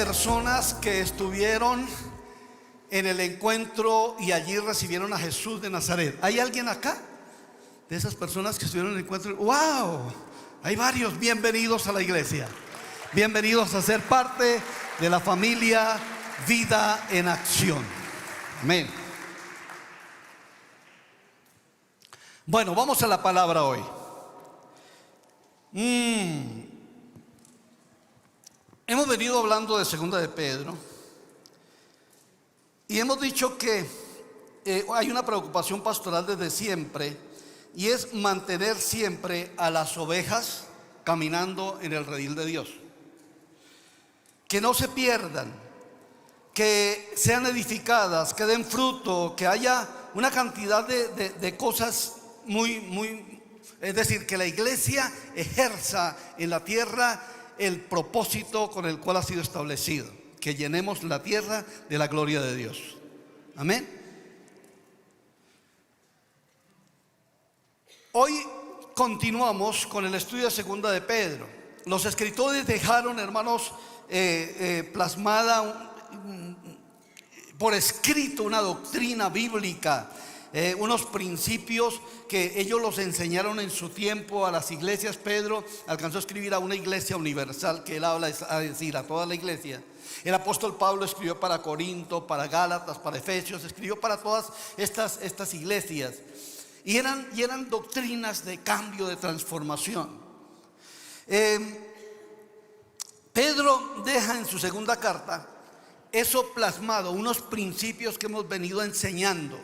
personas que estuvieron en el encuentro y allí recibieron a Jesús de Nazaret. ¿Hay alguien acá? De esas personas que estuvieron en el encuentro. ¡Wow! Hay varios. Bienvenidos a la iglesia. Bienvenidos a ser parte de la familia Vida en Acción. Amén. Bueno, vamos a la palabra hoy. Hemos venido hablando de Segunda de Pedro y hemos dicho que hay una preocupación pastoral desde siempre, y es mantener siempre a las ovejas caminando en el redil de Dios, que no se pierdan, que sean edificadas, que den fruto, que haya una cantidad de cosas es decir, que la iglesia ejerza en la tierra el propósito con el cual ha sido establecido, que llenemos la tierra de la gloria de Dios. Amén. Hoy continuamos con el estudio de Segunda de Pedro. Los escritores dejaron, hermanos, plasmada por escrito una doctrina bíblica, unos principios que ellos los enseñaron en su tiempo a las iglesias. Pedro alcanzó a escribir a una iglesia universal, que él habla, es decir, a toda la iglesia. El apóstol Pablo escribió para Corinto, para Gálatas, para Efesios, escribió para todas estas iglesias. Y eran doctrinas de cambio, de transformación. Pedro deja en su segunda carta eso plasmado, unos principios que hemos venido enseñando,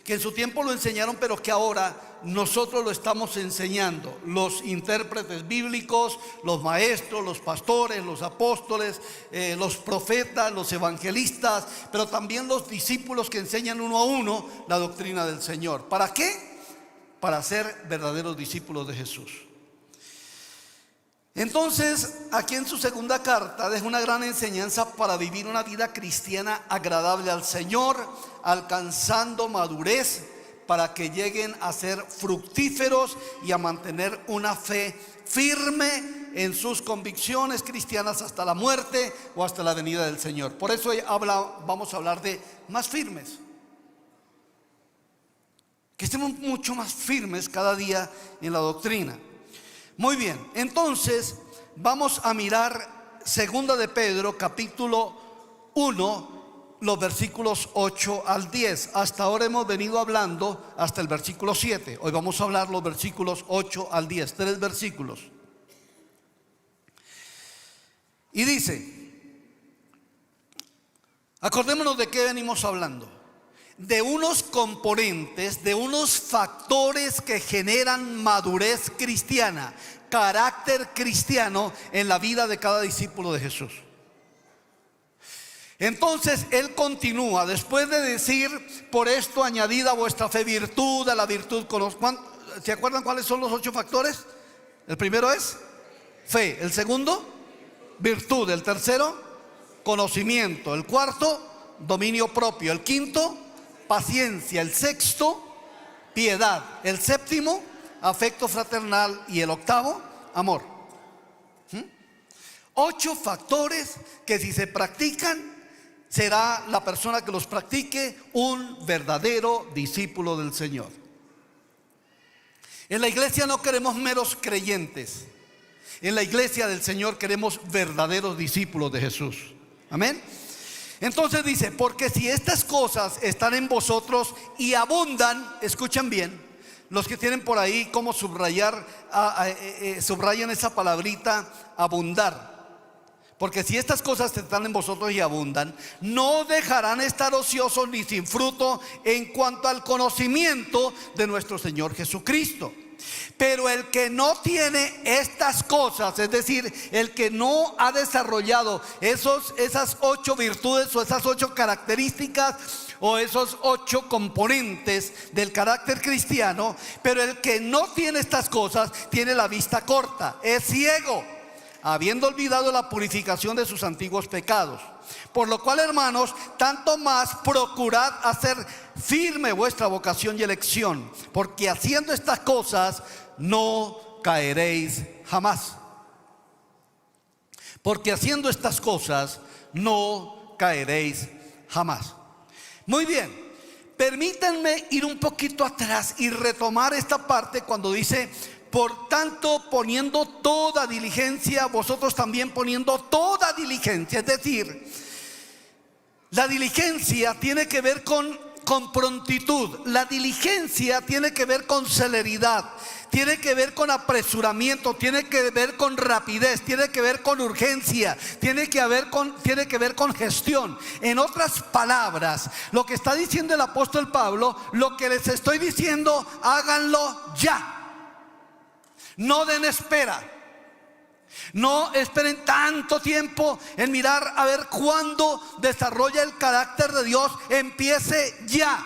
que en su tiempo lo enseñaron, pero que ahora nosotros lo estamos enseñando. Los intérpretes bíblicos, los maestros, los pastores, los apóstoles, los profetas, los evangelistas, pero también los discípulos que enseñan uno a uno la doctrina del Señor. ¿Para qué? Para ser verdaderos discípulos de Jesús. Entonces, aquí en su segunda carta deja una gran enseñanza para vivir una vida cristiana agradable al Señor, alcanzando madurez para que lleguen a ser fructíferos y a mantener una fe firme en sus convicciones cristianas hasta la muerte o hasta la venida del Señor. Por eso vamos a hablar de más firmes, que estemos mucho más firmes cada día en la doctrina. Muy bien, entonces vamos a mirar Segunda de Pedro, capítulo 1, los versículos 8 al 10. Hasta ahora hemos venido hablando hasta el versículo 7. Hoy vamos a hablar los versículos 8 al 10, 3 versículos. Y dice, acordémonos de qué venimos hablando. De unos componentes, de unos factores que generan madurez cristiana, carácter cristiano en la vida de cada discípulo de Jesús. Entonces él continúa, después de decir: por esto añadida a vuestra fe virtud, a la virtud ¿se acuerdan cuáles son los 8 factores? El primero es fe, el segundo virtud, el tercero conocimiento, el cuarto dominio propio, el quinto paciencia, el sexto piedad, el séptimo afecto fraternal y el octavo amor. 8 factores que, si se practican, será la persona que los practique un verdadero discípulo del Señor. En la iglesia no queremos meros creyentes. En la iglesia del Señor queremos verdaderos discípulos de Jesús. Amén. Entonces dice: porque si estas cosas están en vosotros y abundan, escuchen bien, los que tienen por ahí como subrayan esa palabrita abundar. Porque si estas cosas están en vosotros y abundan, no dejarán estar ociosos ni sin fruto en cuanto al conocimiento de nuestro Señor Jesucristo. Pero el que no tiene estas cosas, es decir, el que no ha desarrollado esas 8 virtudes o esas 8 características o esos 8 componentes del carácter cristiano, pero el que no tiene estas cosas tiene la vista corta, es ciego, habiendo olvidado la purificación de sus antiguos pecados. Por lo cual, hermanos, tanto más procurad hacer firme vuestra vocación y elección, porque haciendo estas cosas no caeréis jamás. Porque haciendo estas cosas no caeréis jamás. Muy bien, permítanme ir un poquito atrás y retomar esta parte cuando dice: por tanto, poniendo toda diligencia, vosotros también poniendo toda diligencia. Es decir, la diligencia tiene que ver con prontitud. La diligencia tiene que ver con celeridad, tiene que ver con apresuramiento, tiene que ver con rapidez, tiene que ver con urgencia, tiene que ver con gestión. En otras palabras, lo que está diciendo el apóstol Pablo, lo que les estoy diciendo, háganlo ya. No den espera. No esperen tanto tiempo en mirar a ver cuándo desarrolla el carácter de Dios. Empiece ya.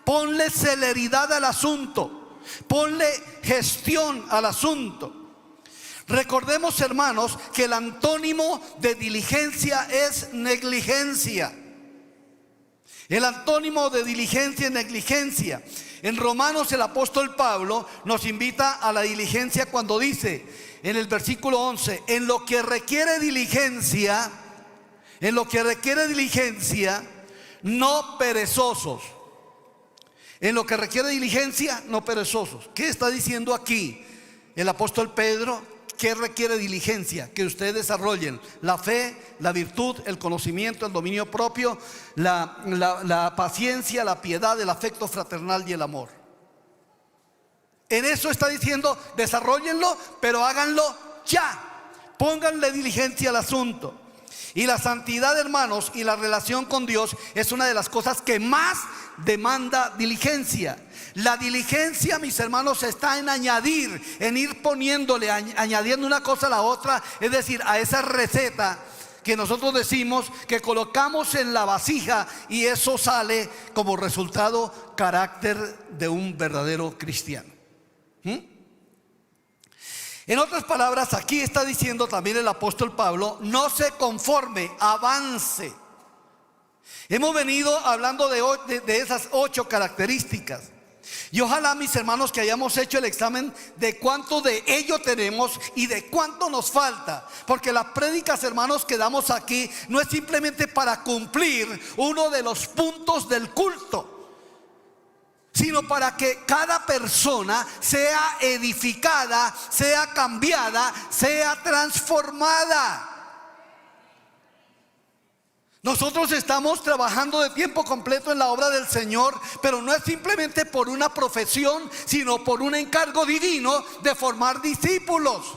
Ponle celeridad al asunto. Ponle gestión al asunto. Recordemos, hermanos, que el antónimo de diligencia es negligencia. El antónimo de diligencia es negligencia. En Romanos el apóstol Pablo nos invita a la diligencia cuando dice en el versículo 11: en lo que requiere diligencia, no perezosos. En lo que requiere diligencia, no perezosos. ¿Qué está diciendo aquí el apóstol Pedro? ¿Qué requiere diligencia? Que ustedes desarrollen la fe, la virtud, el conocimiento, el dominio propio, la paciencia, la piedad, el afecto fraternal y el amor. En eso está diciendo: desarróllenlo, pero háganlo ya. Pónganle diligencia al asunto. Y la santidad, hermanos, y la relación con Dios es una de las cosas que más demanda diligencia. La diligencia, mis hermanos, está en añadir, en ir poniéndole, añadiendo una cosa a la otra. Es decir, a esa receta que nosotros decimos que colocamos en la vasija, y eso sale como resultado carácter de un verdadero cristiano. En otras palabras, aquí está diciendo también el apóstol Pablo: no se conforme, avance. Hemos venido hablando de esas 8 características. Y ojalá, mis hermanos, que hayamos hecho el examen de cuánto de ello tenemos y de cuánto nos falta. Porque las prédicas, hermanos, que damos aquí no es simplemente para cumplir uno de los puntos del culto, sino para que cada persona sea edificada, sea cambiada, sea transformada. Nosotros estamos trabajando de tiempo completo en la obra del Señor, pero no es simplemente por una profesión, sino por un encargo divino de formar discípulos.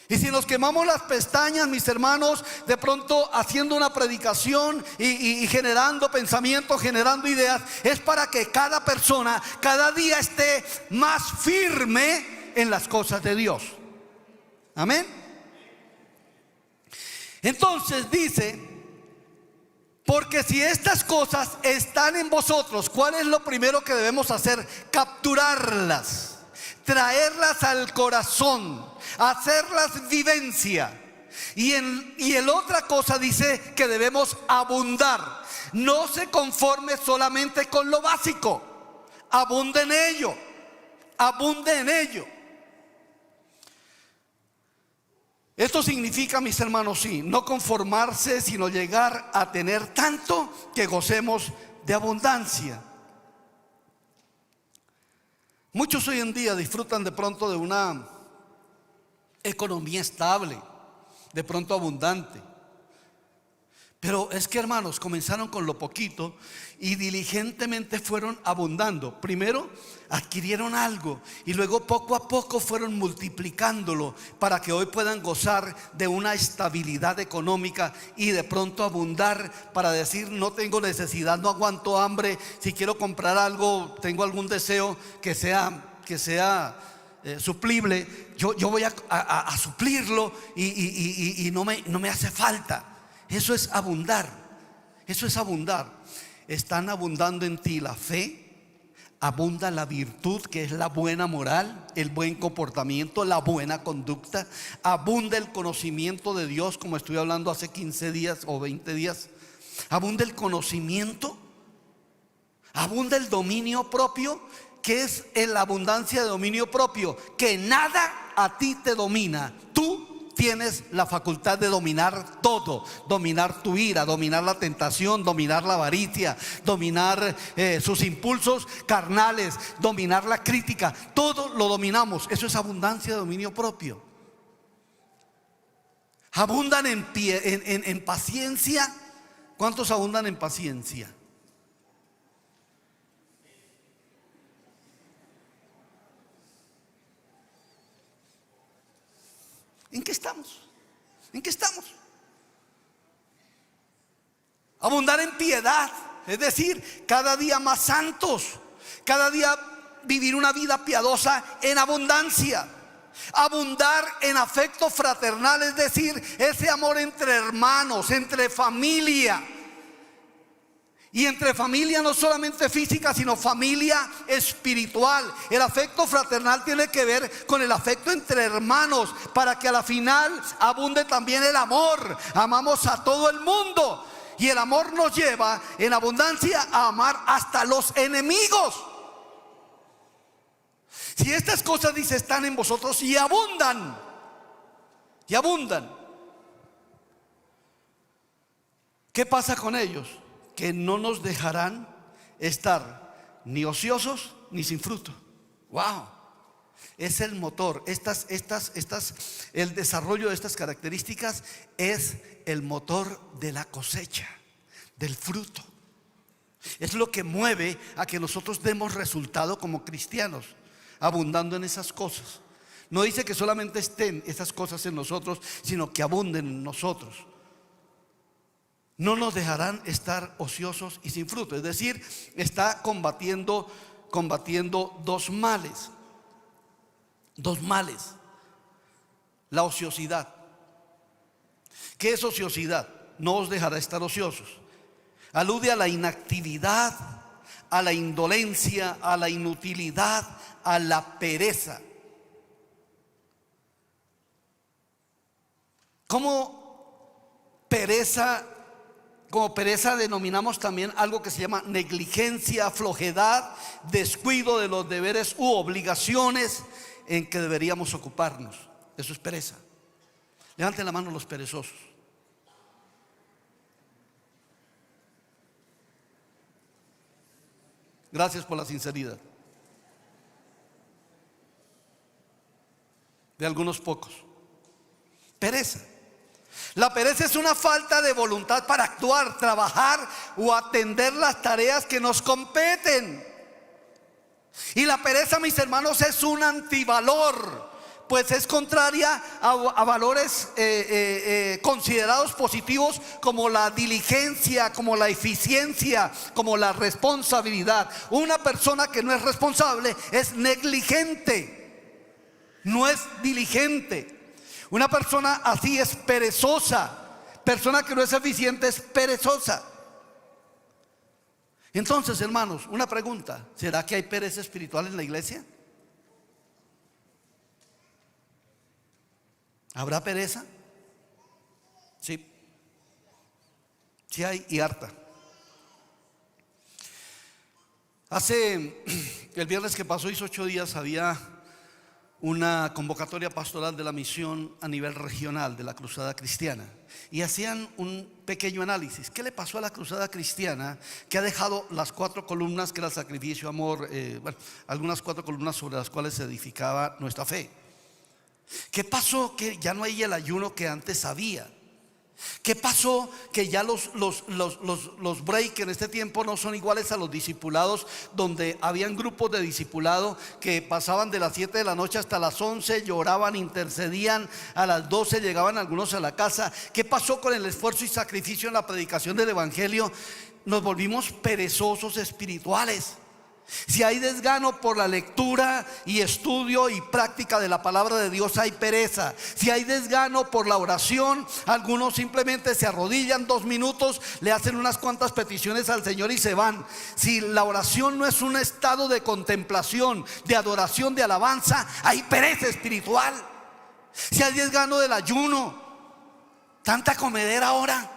Y si nos quemamos las pestañas, mis hermanos, de pronto haciendo una predicación y generando pensamientos, generando ideas, es para que cada persona cada día esté más firme en las cosas de Dios. Amén. Entonces dice: porque si estas cosas están en vosotros, ¿cuál es lo primero que debemos hacer? Capturarlas, traerlas al corazón, hacerlas vivencia. Y el otra cosa dice que debemos abundar. No se conforme solamente con lo básico, abunde en ello, abunde en ello. Esto significa, mis hermanos, sí, no conformarse, sino llegar a tener tanto que gocemos de abundancia. Muchos hoy en día disfrutan de pronto de una economía estable, de pronto abundante. Pero es que, hermanos, comenzaron con lo poquito y diligentemente fueron abundando. Primero adquirieron algo y luego poco a poco fueron multiplicándolo para que hoy puedan gozar de una estabilidad económica y de pronto abundar para decir: no tengo necesidad, no aguanto hambre, si quiero comprar algo, tengo algún deseo que sea suplible, yo voy a suplirlo y no me hace falta. Eso es abundar. Eso es abundar. Están abundando en ti la fe, abunda la virtud, que es la buena moral, el buen comportamiento, la buena conducta. Abunda el conocimiento de Dios, como estuve hablando hace 15 días o 20 días. Abunda el conocimiento. Abunda el dominio propio. ¿Qué es la abundancia de dominio propio? Que nada a ti te domina. Tú tienes la facultad de dominar todo, dominar tu ira, dominar la tentación, dominar la avaricia, dominar sus impulsos carnales, dominar la crítica. Todo lo dominamos. Eso es abundancia de dominio propio. Abundan en paciencia. ¿Cuántos abundan en paciencia? ¿En qué estamos? ¿En qué estamos? Abundar en piedad, es decir, cada día más santos, cada día vivir una vida piadosa en abundancia. Abundar en afecto fraternal, es decir, ese amor entre hermanos, entre familia. Y entre familia no solamente física, sino familia espiritual. El afecto fraternal tiene que ver con el afecto entre hermanos, para que a la final abunde también el amor. Amamos a todo el mundo, y el amor nos lleva en abundancia a amar hasta los enemigos. Si estas cosas, dice, están en vosotros y abundan, ¿qué pasa con ellos? Que no nos dejarán estar ni ociosos ni sin fruto. Wow, es el motor. El desarrollo de estas características es el motor de la cosecha, del fruto. Es lo que mueve a que nosotros demos resultado como cristianos, abundando en esas cosas. No dice que solamente estén esas cosas en nosotros, sino que abunden en nosotros. No nos dejarán estar ociosos y sin fruto. Es decir, está combatiendo dos males. La ociosidad. ¿Qué es ociosidad? No os dejará estar ociosos. Alude a la inactividad, a la indolencia, a la inutilidad, a la pereza. Como pereza denominamos también algo que se llama negligencia, flojedad, descuido de los deberes u obligaciones en que deberíamos ocuparnos. Eso es pereza. Levanten la mano los perezosos. Gracias por la sinceridad. De algunos pocos. Pereza. La pereza es una falta de voluntad para actuar, trabajar o atender las tareas que nos competen. Y la pereza, mis hermanos, es un antivalor, pues es contraria a valores considerados positivos, como la diligencia, como la eficiencia, como la responsabilidad. Una persona que no es responsable es negligente, no es diligente. Una persona así es perezosa. Persona que no es eficiente es perezosa. Entonces, hermanos, una pregunta: ¿será que hay pereza espiritual en la iglesia? ¿Habrá pereza? Sí. Sí hay, y harta. El viernes que pasó, hizo 8 días, había una convocatoria pastoral de la misión a nivel regional de la Cruzada Cristiana, y hacían un pequeño análisis. ¿Qué le pasó a la Cruzada Cristiana, que ha dejado las 4 columnas, que era sacrificio, amor, algunas 4 columnas sobre las cuales se edificaba nuestra fe? ¿Qué pasó que ya no hay el ayuno que antes había? ¿Qué pasó que ya los break en este tiempo no son iguales a los discipulados, donde habían grupos de discipulado que pasaban de las 7 de la noche hasta las 11, lloraban, intercedían, a las 12 llegaban algunos a la casa? ¿Qué pasó con el esfuerzo y sacrificio en la predicación del evangelio? Nos volvimos perezosos espirituales. Si hay desgano por la lectura y estudio y práctica de la palabra de Dios, hay pereza. Si hay desgano por la oración, algunos simplemente se arrodillan 2 minutos, le hacen unas cuantas peticiones al Señor y se van. Si la oración no es un estado de contemplación, de adoración, de alabanza, hay pereza espiritual. Si hay desgano del ayuno, tanta comedera ahora.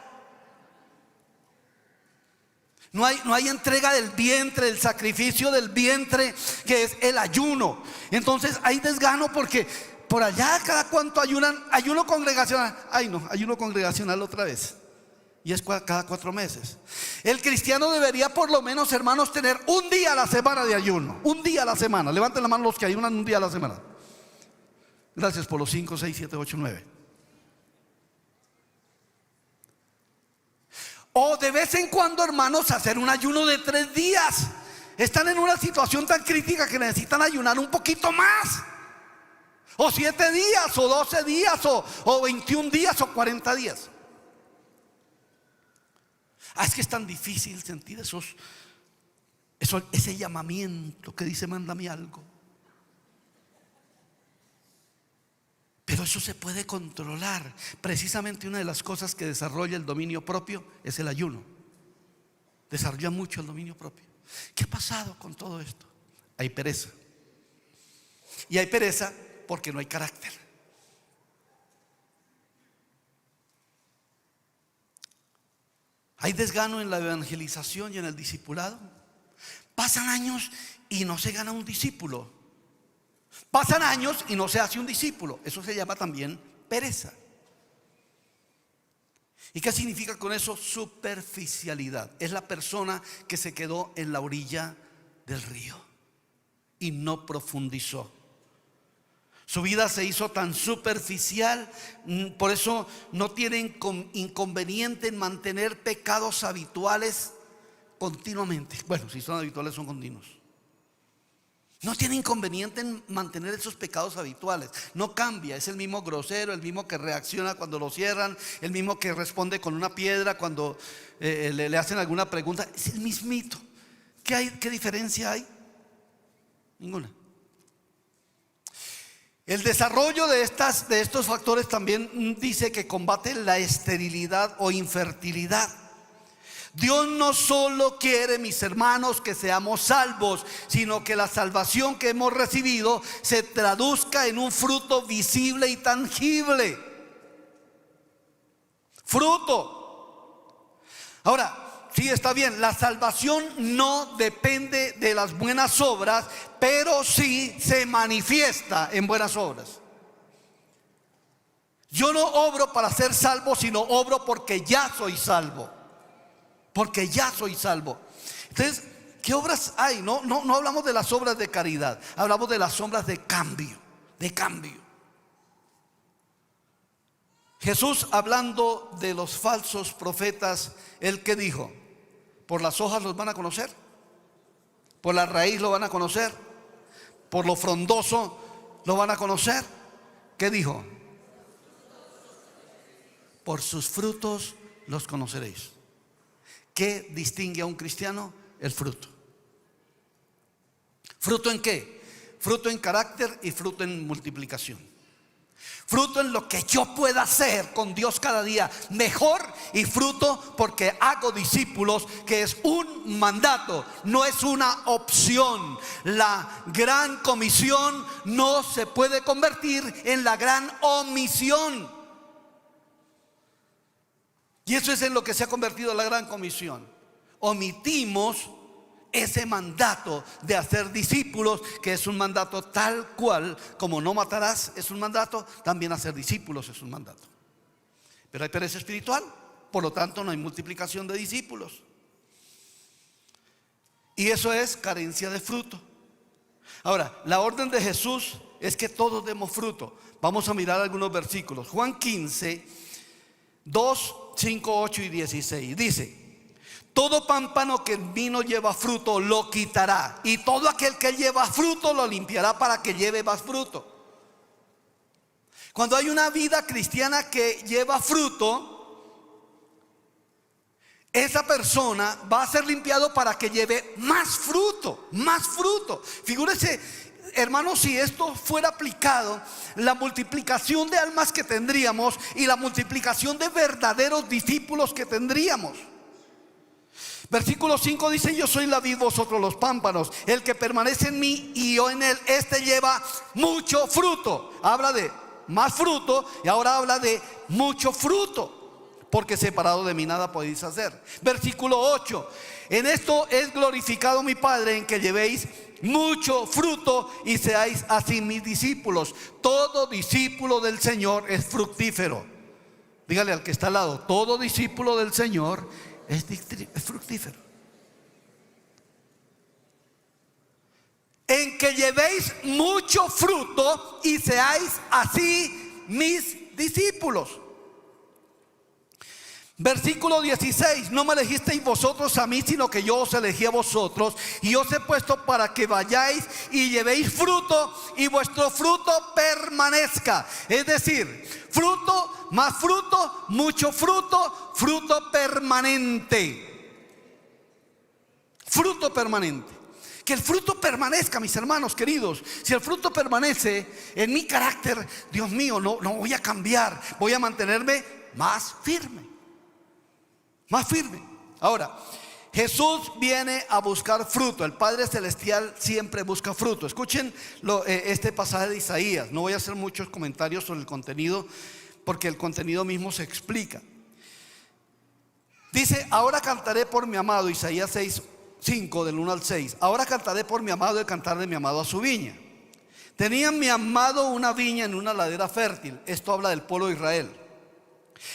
No hay entrega del vientre, el sacrificio del vientre, que es el ayuno. Entonces hay desgano porque por allá cada cuánto ayunan, ayuno congregacional. Ay no, ayuno congregacional otra vez. Y es cada 4 meses. El cristiano debería por lo menos, hermanos, tener un día a la semana de ayuno. Un día a la semana. Levanten la mano los que ayunan un día a la semana. Gracias por los 5, 6, 7, 8, 9. O de vez en cuando, hermanos, hacer un ayuno de 3 días. Están en una situación tan crítica que necesitan ayunar un poquito más. O 7 días, o 12 días, o 21 días, o 40 días. Es que es tan difícil sentir ese llamamiento que dice: mándame algo. Pero eso se puede controlar. Precisamente una de las cosas que desarrolla el dominio propio es el ayuno. Desarrolla mucho el dominio propio. ¿Qué ha pasado con todo esto? Hay pereza. Y hay pereza porque no hay carácter. Hay desgano en la evangelización y en el discipulado. Pasan años y no se gana un discípulo. Pasan años y no se hace un discípulo. Eso se llama también pereza. ¿Y qué significa con eso? Superficialidad. Es la persona que se quedó en la orilla del río y no profundizó. Su vida se hizo tan superficial, por eso no tienen inconveniente en mantener pecados habituales continuamente. Bueno, si son habituales, son continuos. No tiene inconveniente en mantener esos pecados habituales. No cambia, es el mismo grosero, el mismo que reacciona cuando lo cierran, el mismo que responde con una piedra cuando le hacen alguna pregunta. Es el mismito. ¿Qué diferencia hay? Ninguna. El desarrollo de estos factores también dice que combate la esterilidad o infertilidad. Dios no solo quiere, mis hermanos, que seamos salvos, sino que la salvación que hemos recibido se traduzca en un fruto visible y tangible. Fruto. Ahora, sí, está bien, la salvación no depende de las buenas obras, pero sí se manifiesta en buenas obras. Yo no obro para ser salvo, sino obro porque ya soy salvo. Porque ya soy salvo. Entonces, ¿qué obras hay? No hablamos de las obras de caridad, hablamos de las obras de cambio. De cambio. Jesús, hablando de los falsos profetas, ¿él qué dijo? ¿Por las hojas los van a conocer? ¿Por la raíz lo van a conocer? ¿Por lo frondoso lo van a conocer? ¿Qué dijo? Por sus frutos los conoceréis. ¿Qué distingue a un cristiano? El fruto. ¿Fruto en qué? Fruto en carácter y fruto en multiplicación. Fruto en lo que yo pueda hacer con Dios cada día mejor, y fruto porque hago discípulos, que es un mandato, no es una opción. La gran comisión no se puede convertir en la gran omisión. Y eso es en lo que se ha convertido la gran comisión. Omitimos ese mandato de hacer discípulos, que es un mandato tal cual como no matarás es un mandato, también hacer discípulos es un mandato. Pero hay pereza espiritual, por lo tanto no hay multiplicación de discípulos. Y eso es carencia de fruto. Ahora, la orden de Jesús es que todos demos fruto. Vamos a mirar algunos versículos. Juan 15, 2, 5, 8 y 16 dice: todo pámpano que en mí no lleva fruto lo quitará, y todo aquel que lleva fruto lo limpiará para que lleve más fruto. Cuando hay una vida cristiana que lleva fruto, esa persona va a ser limpiado para que lleve más fruto, más fruto. Figúrese, hermanos, si esto fuera aplicado, la multiplicación de almas que tendríamos y la multiplicación de verdaderos discípulos que tendríamos. Versículo 5 dice: yo soy la vid, vosotros los pámpanos. El que permanece en mí y yo en él, este lleva mucho fruto. Habla de más fruto y ahora habla de mucho fruto, porque separado de mí nada podéis hacer. Versículo 8: en esto es glorificado mi Padre, en que llevéis mucho fruto y seáis así mis discípulos. Todo discípulo del Señor es fructífero. Dígale al que está al lado: todo discípulo del Señor es fructífero. En que llevéis mucho fruto y seáis así mis discípulos. Versículo 16: no me elegisteis vosotros a mí, sino que yo os elegí a vosotros, y os he puesto para que vayáis y llevéis fruto, y vuestro fruto permanezca. Es decir, fruto, más fruto, mucho fruto, fruto permanente. Fruto permanente. Que el fruto permanezca, mis hermanos queridos. Si el fruto permanece en mi carácter, Dios mío, no voy a cambiar, voy a mantenerme más firme. Más firme. Ahora, Jesús viene a buscar fruto. El Padre Celestial siempre busca fruto. Escuchen este pasaje de Isaías. No voy a hacer muchos comentarios sobre el contenido, porque el contenido mismo se explica. Dice: ahora cantaré por mi amado. Isaías 6:5, del 1 al 6. Ahora cantaré por mi amado el cantar de mi amado a su viña. Tenía mi amado una viña en una ladera fértil. Esto habla del pueblo de Israel.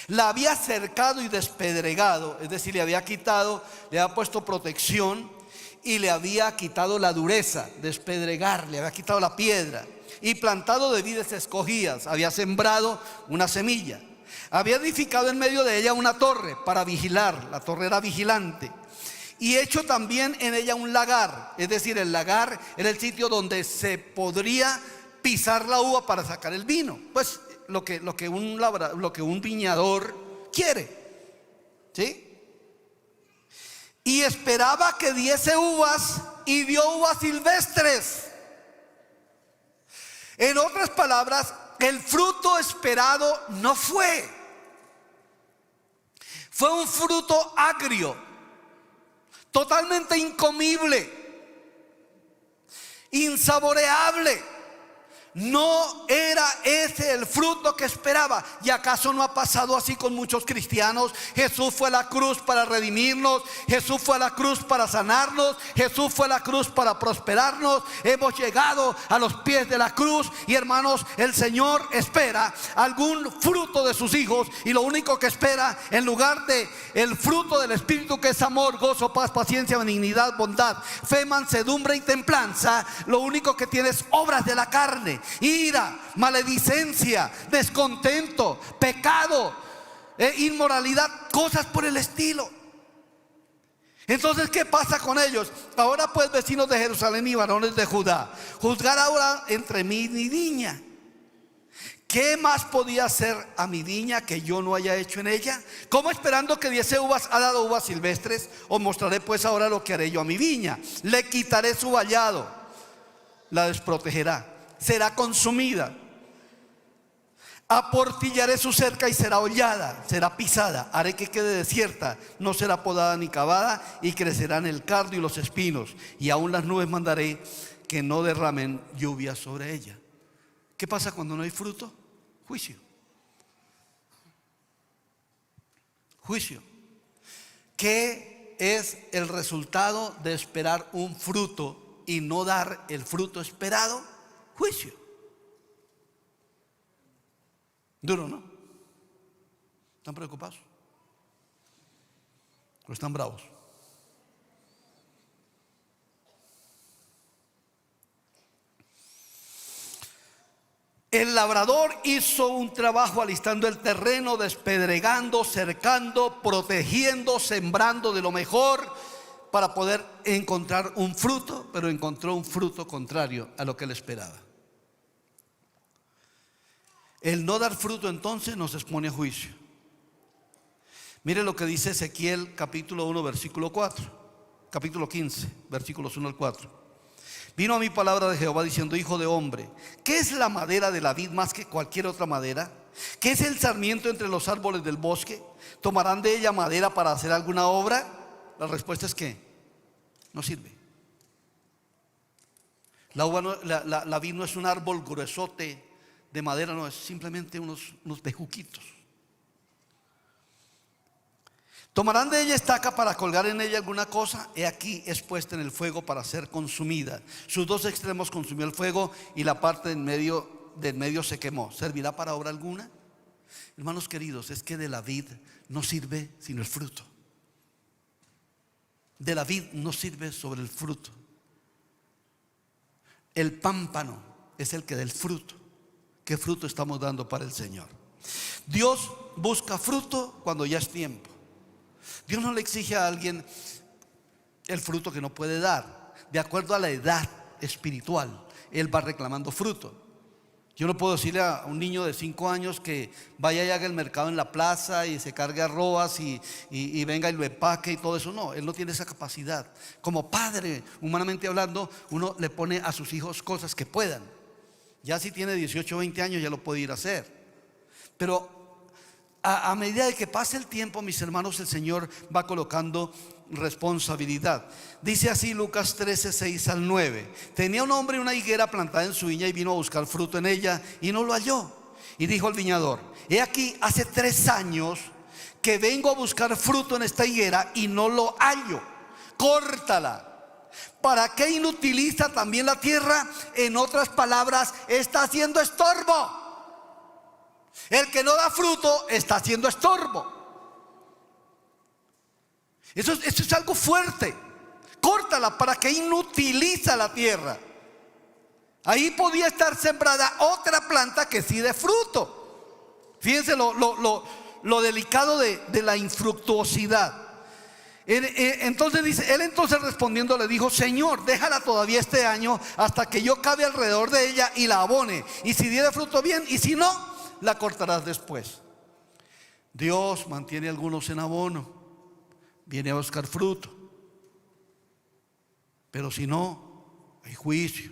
La había cercado y despedregado, es decir, le había quitado, le había puesto protección y le había quitado la dureza, despedregar, le había quitado la piedra, y plantado de vides escogidas, había sembrado una semilla, había edificado en medio de ella una torre para vigilar, la torre era vigilante, y hecho también en ella un lagar, es decir, el lagar era el sitio donde se podría pisar la uva para sacar el vino, pues lo que un viñador quiere, ¿sí? Y esperaba que diese uvas, y dio uvas silvestres. En otras palabras, el fruto esperado no fue. Fue un fruto agrio, totalmente incomible, insaboreable. No era ese el fruto que esperaba. ¿Y acaso no ha pasado así con muchos cristianos? Jesús fue a la cruz para redimirnos, Jesús fue a la cruz para sanarnos, Jesús fue a la cruz para prosperarnos. Hemos llegado a los pies de la cruz, y hermanos, el Señor espera algún fruto de sus hijos, y lo único que espera, en lugar de el fruto del Espíritu, que es amor, gozo, paz, paciencia, benignidad, bondad, fe, mansedumbre y templanza, lo único que tiene es obras de la carne: ira, maledicencia, descontento, pecado, inmoralidad, cosas por el estilo. Entonces, ¿qué pasa con ellos? Ahora pues, vecinos de Jerusalén y varones de Judá, juzgar ahora entre mí y mi viña. ¿Qué más podía hacer a mi viña que yo no haya hecho en ella? ¿Cómo esperando que diese uvas ha dado uvas silvestres? Os mostraré pues ahora lo que haré yo a mi viña. Le quitaré su vallado, la desprotegerá, será consumida. Aportillaré su cerca y será hollada, será pisada. Haré que quede desierta, no será podada ni cavada, y crecerán el cardo y los espinos, y aún las nubes mandaré que no derramen lluvia sobre ella. ¿Qué pasa cuando no hay fruto? Juicio. Juicio. ¿Qué es el resultado de esperar un fruto y no dar el fruto esperado? Juicio. Duro, ¿no? ¿Están preocupados? ¿O están bravos? El labrador hizo un trabajo alistando el terreno, despedregando, cercando, protegiendo, sembrando de lo mejor para poder encontrar un fruto, pero encontró un fruto contrario a lo que él esperaba. El no dar fruto entonces nos expone a juicio. Mire lo que dice Ezequiel capítulo 1 versículo 4, capítulo 15 versículos 1 al 4. Vino a mí palabra de Jehová diciendo: hijo de hombre, ¿qué es la madera de la vid más que cualquier otra madera? ¿Qué es el sarmiento entre los árboles del bosque? ¿Tomarán de ella madera para hacer alguna obra? La respuesta es que no sirve. La vid no es un árbol gruesote de madera, no, es simplemente unos bejuquitos. Tomarán de ella estaca para colgar en ella alguna cosa. He aquí es puesta en el fuego para ser consumida. Sus dos extremos consumió el fuego y la parte del medio se quemó. ¿Servirá para obra alguna? Hermanos queridos, es que de la vid no sirve sino el fruto. De la vid no sirve sobre el fruto. El pámpano es el que da el fruto. ¿Qué fruto estamos dando para el Señor? Dios busca fruto cuando ya es tiempo. Dios no le exige a alguien el fruto que no puede dar. De acuerdo a la edad espiritual, Él va reclamando fruto. Yo no puedo decirle a un niño de 5 años que vaya y haga el mercado en la plaza y se cargue arrobas y venga y lo empaque y todo eso. No, él no tiene esa capacidad. Como padre, humanamente hablando, uno le pone a sus hijos cosas que puedan. Ya si tiene 18 o 20 años ya lo puede ir a hacer. Pero a medida de que pase el tiempo, mis hermanos, el Señor va colocando responsabilidad. Dice así Lucas 13, 6 al 9. Tenía un hombre una higuera plantada en su viña y vino a buscar fruto en ella y no lo halló. Y dijo al viñador: he aquí, hace 3 años que vengo a buscar fruto en esta higuera y no lo hallo. Córtala. ¿Para qué inutiliza también la tierra? En otras palabras, está haciendo estorbo. El que no da fruto está haciendo estorbo. Eso es algo fuerte. Córtala. ¿Para qué inutiliza la tierra? Ahí podía estar sembrada otra planta que sí dé fruto. Fíjense lo delicado de la infructuosidad. Entonces dice, él entonces respondiendo le dijo: Señor, déjala todavía este año hasta que yo cabe alrededor de ella y la abone, y si diere fruto bien, y si no, la cortarás después. Dios mantiene a algunos en abono, viene a buscar fruto, pero si no, hay juicio.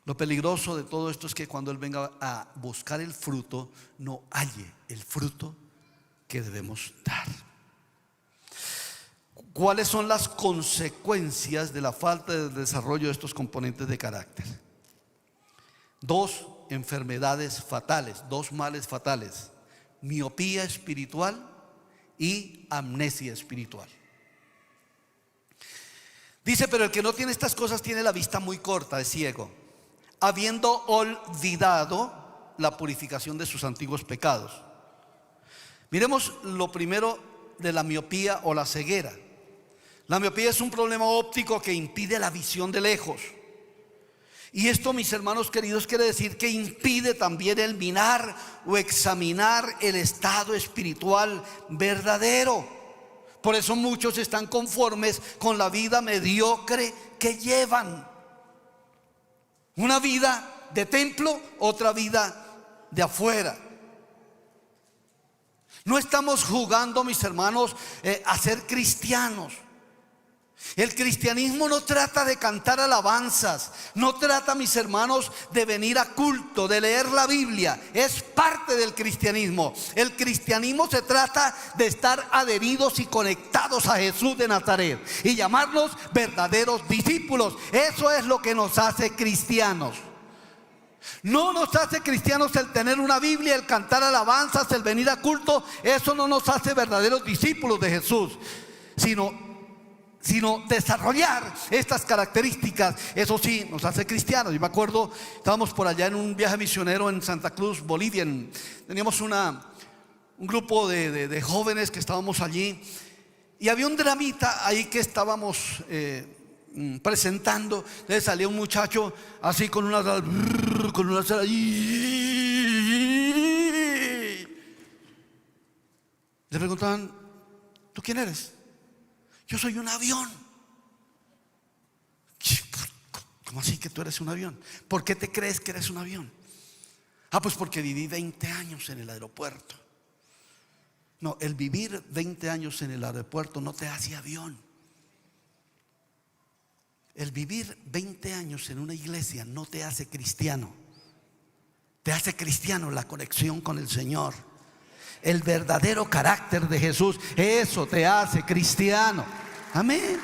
Lo peligroso de todo esto es que cuando Él venga a buscar el fruto, no halle el fruto que debemos dar. ¿Cuáles son las consecuencias de la falta de desarrollo de estos componentes de carácter? 2 enfermedades fatales, 2 males fatales: miopía espiritual y amnesia espiritual. Dice: pero el que no tiene estas cosas tiene la vista muy corta, es ciego, habiendo olvidado la purificación de sus antiguos pecados. Miremos lo primero de la miopía o la ceguera. La miopía es un problema óptico que impide la visión de lejos. Y esto, mis hermanos queridos, quiere decir que impide también el mirar o examinar el estado espiritual verdadero. Por eso muchos están conformes con la vida mediocre que llevan. Una vida de templo, otra vida de afuera. No estamos jugando, mis hermanos, a ser cristianos. El cristianismo no trata de cantar alabanzas, no trata, mis hermanos, de venir a culto, de leer la Biblia. Es parte del cristianismo. El cristianismo se trata de estar adheridos y conectados a Jesús de Nazaret y llamarnos verdaderos discípulos. Eso es lo que nos hace cristianos. No nos hace cristianos el tener una Biblia, el cantar alabanzas, el venir a culto. Eso no nos hace verdaderos discípulos de Jesús, sino desarrollar estas características. Eso sí nos hace cristianos. Yo me acuerdo, estábamos por allá en un viaje misionero en Santa Cruz, Bolivia. Teníamos un grupo de jóvenes que estábamos allí, y había un dramita ahí que estábamos presentando. Entonces salía un muchacho así con una sal, le preguntaban: ¿tú quién eres? Yo soy un avión. ¿Cómo así que tú eres un avión? ¿Por qué te crees que eres un avión? Pues porque viví 20 años en el aeropuerto. No, el vivir 20 años en el aeropuerto no te hace avión. El vivir 20 años en una iglesia no te hace cristiano. Te hace cristiano la conexión con el Señor. El verdadero carácter de Jesús, eso te hace cristiano. Amén.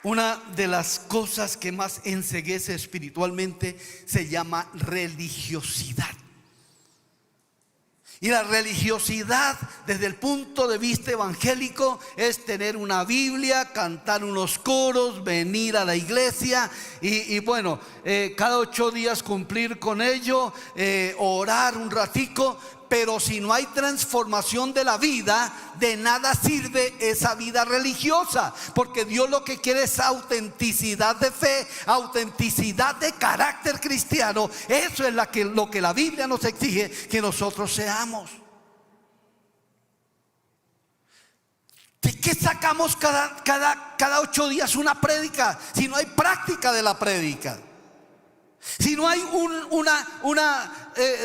Una de las cosas que más enceguece espiritualmente se llama religiosidad. Y la religiosidad desde el punto de vista evangélico es tener una Biblia, cantar unos coros, venir a la iglesia y bueno, cada 8 días cumplir con ello, orar un ratico. Pero si no hay transformación de la vida, de nada sirve esa vida religiosa. Porque Dios lo que quiere es autenticidad de fe, autenticidad de carácter cristiano. Eso es lo que la Biblia nos exige que nosotros seamos. ¿De qué sacamos cada 8 días una prédica si no hay práctica de la prédica? Si no hay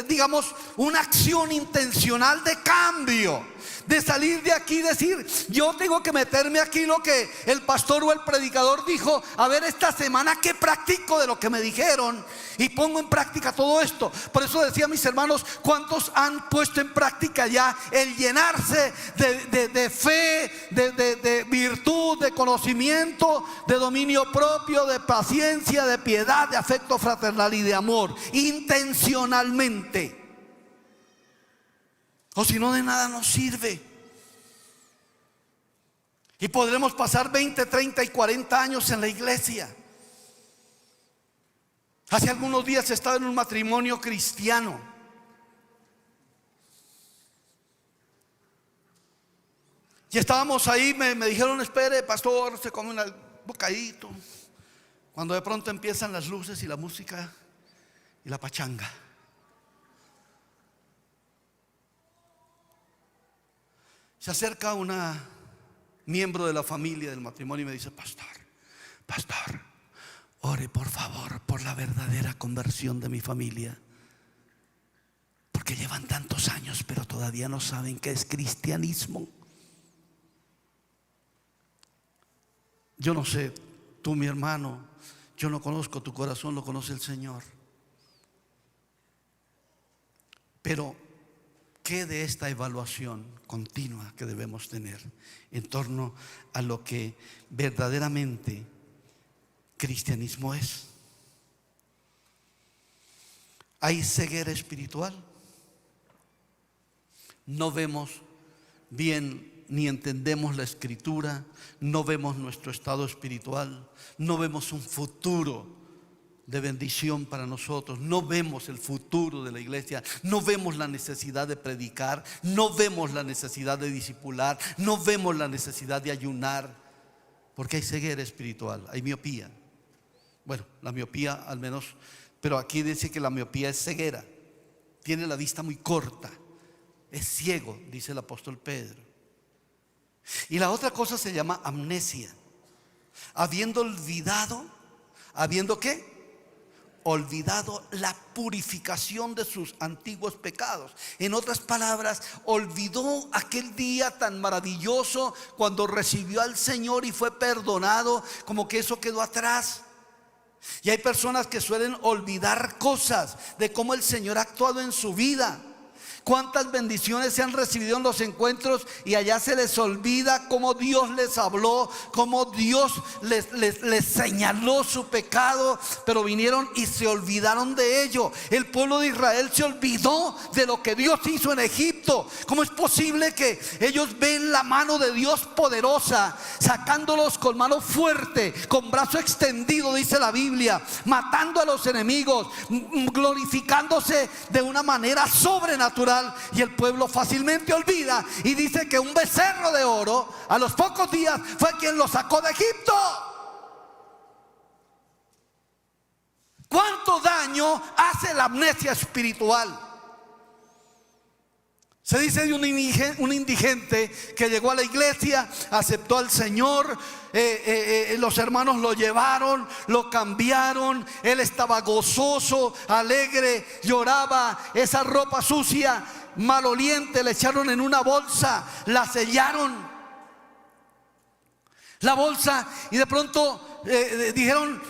digamos, una acción intencional de cambio, de salir de aquí y decir: yo tengo que meterme aquí lo que el pastor o el predicador dijo. A ver, esta semana qué practico de lo que me dijeron y pongo en práctica todo esto. Por eso decía, mis hermanos, ¿cuántos han puesto en práctica ya el llenarse de fe, de virtud, de conocimiento, de dominio propio, de paciencia, de piedad, de afecto fraternal y de amor, intencionalmente? O si no, de nada nos sirve. Y podremos pasar 20, 30 y 40 años en la iglesia. Hace algunos días estaba en un matrimonio cristiano. Y estábamos ahí, me dijeron: espere, pastor, se come un bocadito. Cuando de pronto empiezan las luces y la música y la pachanga. Se acerca una miembro de la familia del matrimonio y me dice: pastor, ore por favor por la verdadera conversión de mi familia, porque llevan tantos años pero todavía no saben qué es cristianismo. Yo no sé, tú, mi hermano, yo no conozco tu corazón, lo conoce el Señor. Pero ¿qué de esta evaluación continua que debemos tener en torno a lo que verdaderamente cristianismo es? Hay ceguera espiritual. No vemos bien ni entendemos la escritura, no vemos nuestro estado espiritual, no vemos un futuro de bendición para nosotros, no vemos el futuro de la iglesia, no vemos la necesidad de predicar, no vemos la necesidad de discipular, no vemos la necesidad de ayunar, porque hay ceguera espiritual, hay miopía. Bueno, la miopía al menos, pero aquí dice que la miopía es ceguera, tiene la vista muy corta, es ciego, dice el apóstol Pedro. Y la otra cosa se llama amnesia, habiendo olvidado, ¿habiendo qué? Olvidado la purificación de sus antiguos pecados. En otras palabras, olvidó aquel día tan maravilloso cuando recibió al Señor y fue perdonado, como que eso quedó atrás. Y hay personas que suelen olvidar cosas de cómo el Señor ha actuado en su vida. Cuántas bendiciones se han recibido en los encuentros y allá se les olvida cómo Dios les habló, cómo Dios les señaló su pecado, pero vinieron y se olvidaron de ello. El pueblo de Israel se olvidó de lo que Dios hizo en Egipto. ¿Cómo es posible que ellos ven la mano de Dios poderosa, sacándolos con mano fuerte, con brazo extendido, dice la Biblia, matando a los enemigos, glorificándose de una manera sobrenatural? Y el pueblo fácilmente olvida y dice que un becerro de oro a los pocos días fue quien lo sacó de Egipto. ¿Cuánto daño hace la amnesia espiritual? Se dice de un indigente que llegó a la iglesia, aceptó al Señor, los hermanos lo llevaron, lo cambiaron, él estaba gozoso, alegre, lloraba, esa ropa sucia, maloliente, le echaron en una bolsa, la sellaron la bolsa y de pronto dijeron,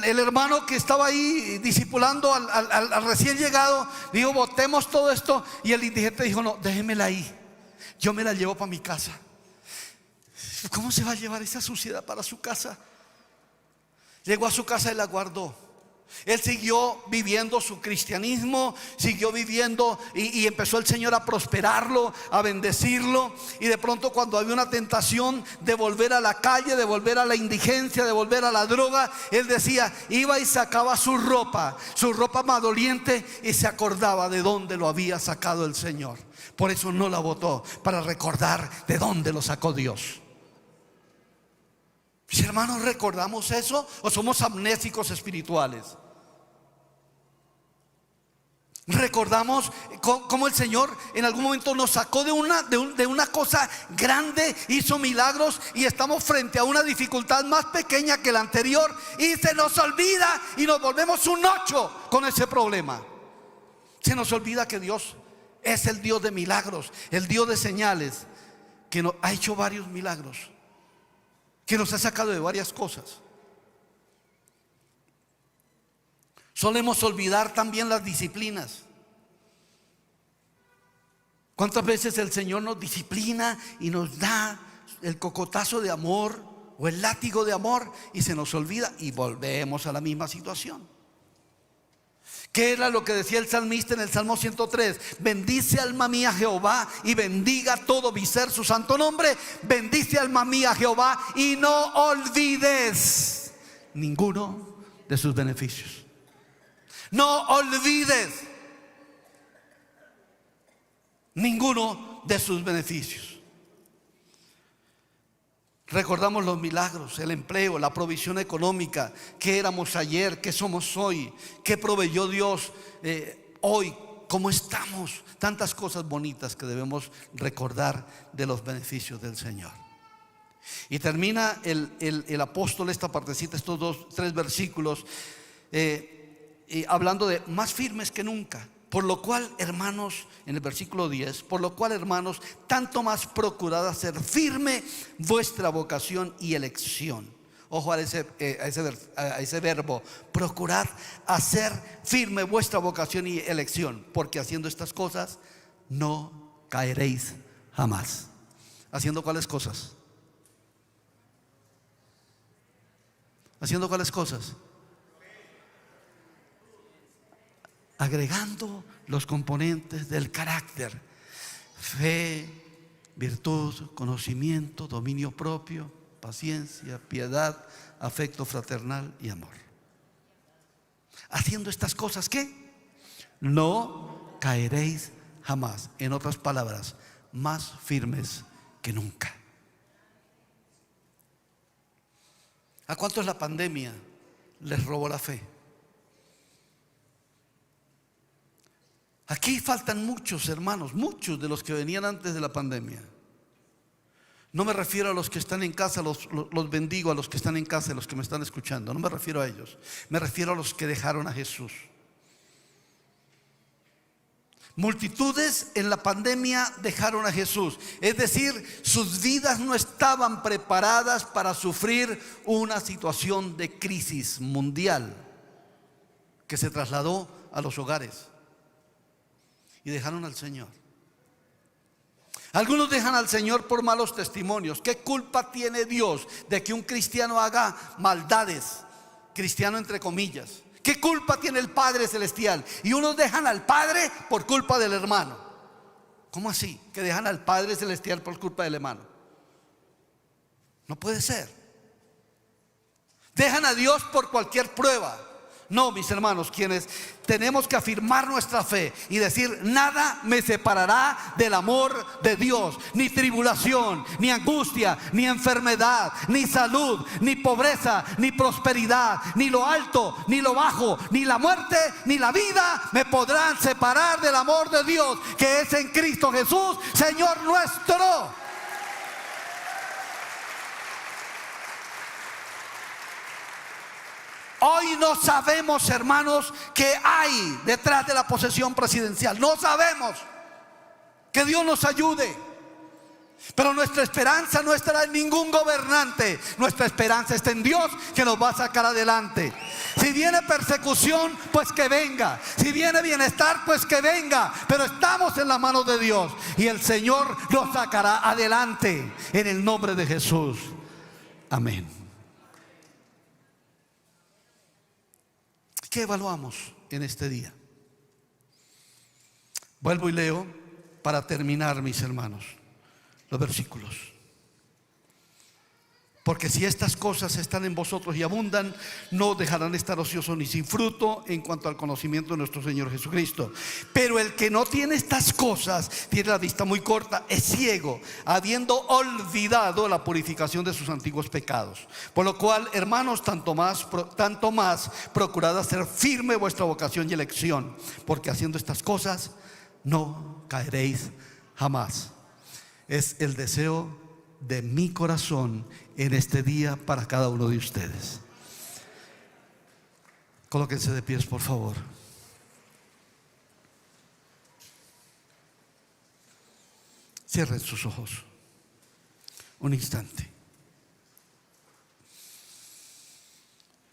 el hermano que estaba ahí discipulando al recién llegado, dijo: botemos todo esto. Y el indigente dijo: no, déjemela ahí, yo me la llevo para mi casa. ¿Cómo se va a llevar esa suciedad para su casa? Llegó a su casa y la guardó. Él siguió viviendo su cristianismo, siguió viviendo y empezó el Señor a prosperarlo, a bendecirlo. Y de pronto, cuando había una tentación de volver a la calle, de volver a la indigencia, de volver a la droga, él decía, iba y sacaba su ropa maloliente, y se acordaba de dónde lo había sacado el Señor. Por eso no la botó, para recordar de dónde lo sacó Dios. Mis hermanos, ¿recordamos eso o somos amnésicos espirituales? Recordamos cómo el Señor en algún momento nos sacó de una cosa grande, hizo milagros, y estamos frente a una dificultad más pequeña que la anterior, y se nos olvida y nos volvemos un 8 con ese problema. Se nos olvida que Dios es el Dios de milagros, el Dios de señales, que nos ha hecho varios milagros, que nos ha sacado de varias cosas. Solemos olvidar también las disciplinas. ¿Cuántas veces el Señor nos disciplina y nos da el cocotazo de amor o el látigo de amor, y se nos olvida y volvemos a la misma situación? ¿Qué era lo que decía el salmista en el Salmo 103? Bendice alma mía Jehová, y bendiga todo mi ser su santo nombre. Bendice alma mía Jehová, y no olvides ninguno de sus beneficios. No olvides ninguno de sus beneficios. Recordamos los milagros, el empleo, la provisión económica, qué éramos ayer, qué somos hoy, qué proveyó Dios hoy, cómo estamos. Tantas cosas bonitas que debemos recordar de los beneficios del Señor. Y termina el apóstol esta partecita, estos 3 versículos, hablando de más firmes que nunca. Por lo cual, hermanos, en el versículo 10, por lo cual, hermanos, tanto más procurad hacer firme vuestra vocación y elección. Ojo a ese verbo, procurad hacer firme vuestra vocación y elección, porque haciendo estas cosas no caeréis jamás. ¿Haciendo cuáles cosas? ¿Haciendo cuáles cosas? Agregando los componentes del carácter: fe, virtud, conocimiento, dominio propio, paciencia, piedad, afecto fraternal y amor. Haciendo estas cosas, ¿qué? No caeréis jamás. En otras palabras, más firmes que nunca. ¿A cuántos la pandemia les robó la fe? Aquí faltan muchos hermanos, muchos de los que venían antes de la pandemia. No me refiero a los que están en casa, los bendigo a los que están en casa, a los que me están escuchando. No me refiero a ellos, me refiero a los que dejaron a Jesús. Multitudes en la pandemia dejaron a Jesús. Es decir, sus vidas no estaban preparadas para sufrir una situación de crisis mundial que se trasladó a los hogares. Y dejaron al Señor. Algunos dejan al Señor por malos testimonios. ¿Qué culpa tiene Dios de que un cristiano haga maldades? Cristiano entre comillas. ¿Qué culpa tiene el Padre Celestial? Y unos dejan al Padre por culpa del hermano. ¿Cómo así? Que dejan al Padre Celestial por culpa del hermano. No puede ser. Dejan a Dios por cualquier prueba. No, mis hermanos, quienes tenemos que afirmar nuestra fe y decir: nada me separará del amor de Dios, ni tribulación, ni angustia, ni enfermedad, ni salud, ni pobreza, ni prosperidad, ni lo alto, ni lo bajo, ni la muerte, ni la vida me podrán separar del amor de Dios, que es en Cristo Jesús, Señor nuestro. Hoy no sabemos, hermanos, qué hay detrás de la posesión presidencial. No sabemos. Que Dios nos ayude. Pero nuestra esperanza no estará en ningún gobernante. Nuestra esperanza está en Dios, que nos va a sacar adelante. Si viene persecución, pues que venga. Si viene bienestar, pues que venga. Pero estamos en las manos de Dios, y el Señor nos sacará adelante, en el nombre de Jesús. Amén. ¿Qué evaluamos en este día? Vuelvo y leo para terminar, mis hermanos, los versículos. Porque si estas cosas están en vosotros y abundan, no dejarán estar ociosos ni sin fruto en cuanto al conocimiento de nuestro Señor Jesucristo. Pero el que no tiene estas cosas tiene la vista muy corta, es ciego, habiendo olvidado la purificación de sus antiguos pecados. Por lo cual, hermanos, tanto más procurad hacer firme vuestra vocación y elección, porque haciendo estas cosas no caeréis jamás. Es el deseo de mi corazón en este día para cada uno de ustedes. Colóquense de pies, por favor. Cierren sus ojos un instante.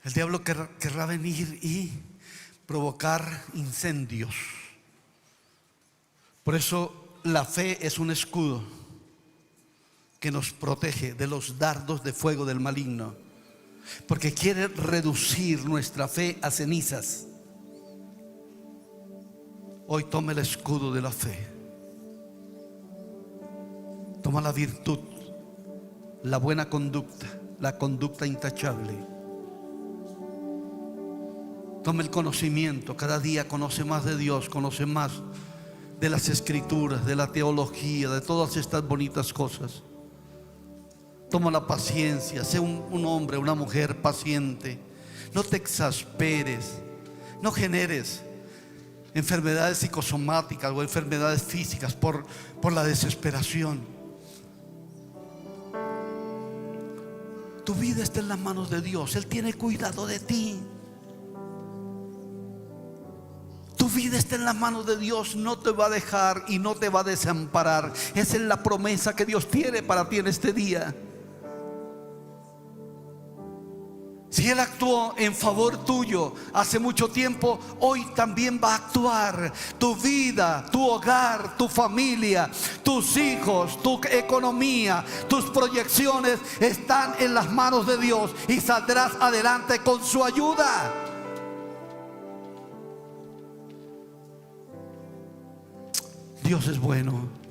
El diablo querrá venir y provocar incendios. Por eso la fe es un escudo que nos protege de los dardos de fuego del maligno, porque quiere reducir nuestra fe a cenizas. Hoy toma el escudo de la fe, toma la virtud, la buena conducta, la conducta intachable. Toma el conocimiento, cada día conoce más de Dios, conoce más de las escrituras, de la teología, de todas estas bonitas cosas. Toma la paciencia, sé un hombre, una mujer paciente. No te exasperes, no generes enfermedades psicosomáticas o enfermedades físicas por la desesperación. Tu vida está en las manos de Dios, Él tiene cuidado de ti. Tu vida está en las manos de Dios, no te va a dejar y no te va a desamparar. Esa es la promesa que Dios tiene para ti en este día. Si Él actuó en favor tuyo hace mucho tiempo, hoy también va a actuar. Tu vida, tu hogar, tu familia, tus hijos, tu economía, tus proyecciones están en las manos de Dios y saldrás adelante con su ayuda. Dios es bueno.